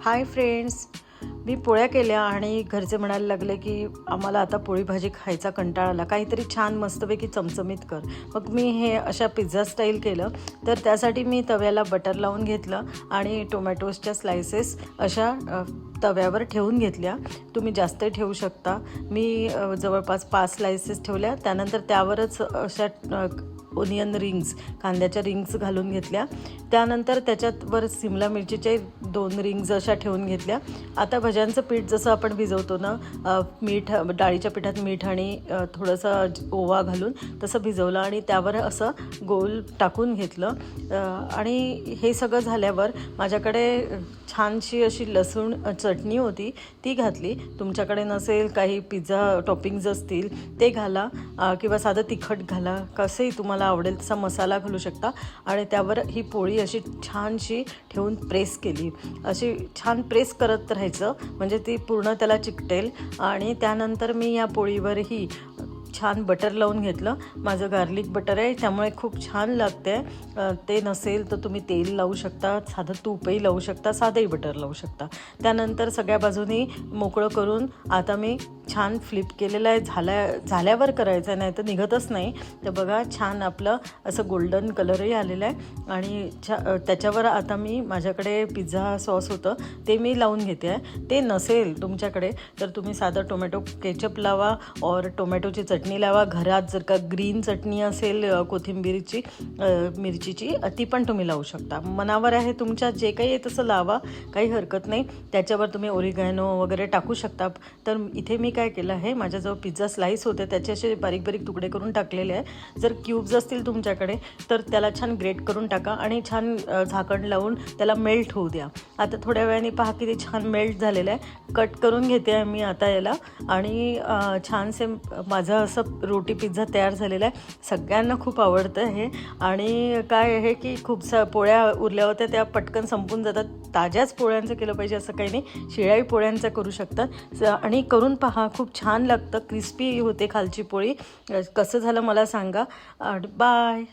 Hi friends, मी पोळ्या केल्या आणि घरचे म्हणायला लागले की आम्हाला आता पोळी भाजी खायचा कंटाळा आला, काहीतरी छान मस्तपैकी चमचमीत कर. मग मी हे अशा पिझ्झा स्टाईल केलं. तर त्यासाठी मी तव्याला बटर लावून घेतलं आणि टोमॅटोजच्या स्लायसेस अशा तव्यावर ठेवून घेतल्या. तुम्ही जास्त ठेवू शकता. मी जवळपास 5 स्लायसेस ठेवल्या. त्यानंतर त्यावरच अशा ओनियन रिंग्स, कांद्याच्या रिंग्स घालून घेतल्या. त्यानंतर त्याच्यावर सिमला मिरचीचे 2 रिंग्स अशा ठेवून घेतल्या. आता भज्यांचं पीठ जसं आपण भिजवतो ना, मीठ, डाळीच्या पिठात मीठ आणि थोडंसं ओवा घालून तसं भिजवलं आणि त्यावर असं गोल टाकून घेतलं. आणि हे सगळं झाल्यावर माझ्याकडे छानशी अशी लसूण चटणी होती, ती घातली. तुमच्याकडे नसेल, काही पिझ्झा टॉपिंग्ज असतील ते घाला, किंवा साधं तिखट घाला, कसंही तुम्हाला आवडेल तसा मसाला घालू शकता. आणि त्यावर ही पोळी अशी छानशी ठेवून प्रेस केली. अशी छान प्रेस करत राहायचं म्हणजे ती पूर्ण त्याला चिकटेल. आणि त्यानंतर मी या पोळीवरही छान बटर लावून घेतलं. माझं गार्लिक बटर आहे, त्यामुळे खूप छान लागते. ते नसेल तर तुम्ही तेल लावू शकता, साधं तूपही लावू शकता, साधंही बटर लावू शकता. त्यानंतर सगळ्या बाजूनी मोकळं करून आता मी छान फ्लिप केलेलं आहे. झाल्यावर करायचं आहे, नाही तर निघतच नाही. तर बघा, छान आपलं असं गोल्डन कलरही आलेलं आहे. आणि त्याच्यावर आता मी, माझ्याकडे पिझ्झा सॉस होतं ते मी लावून घेते आहे. ते नसेल तुमच्याकडे तर तुम्ही साधं टोमॅटो केचप लावा और टोमॅटोची चटणी लावा. घरात जर का ग्रीन चटणी असेल कोथिंबीरची, मिरचीची, ती पण तुम्ही लावू शकता. मनावर आहे तुमच्या, जे काही आहे तसं लावा, काही हरकत नाही. त्याच्यावर तुम्ही ओरिगॅनो वगैरे टाकू शकता. तर इथे मी काय केलं आहे, माझ्याजवळ पिझ्झा स्लाईस होते, त्याचे असे बारीक बारीक तुकडे करून टाकलेले आहे. जर क्यूब्स असतील तुमच्याकडे तर त्याला छान ग्रेट करून टाका आणि छान झाकण लावून त्याला मेल्ट होऊ द्या. आता थोड्या वेळाने पहा की ते छान मेल्ट झालेलं आहे. कट करून घेते आहे मी आता याला. आणि छानसे माझं असं रोटी पिझ्झा तयार झालेला आहे. सगळ्यांना खूप आवडतं हे. आणि काय आहे की पोळ्या उरल्या होत्या, त्या पटकन संपून जातात. ताज्याच पोळ्यांचं केलं पाहिजे असं काही नाही, शिळ्याही पोळ्यांचं करू शकतात. आणि करून पहा, खूप छान लागतं, क्रिस्पी होते खालची पोळी. कसं झालं मला सांगा. बाय.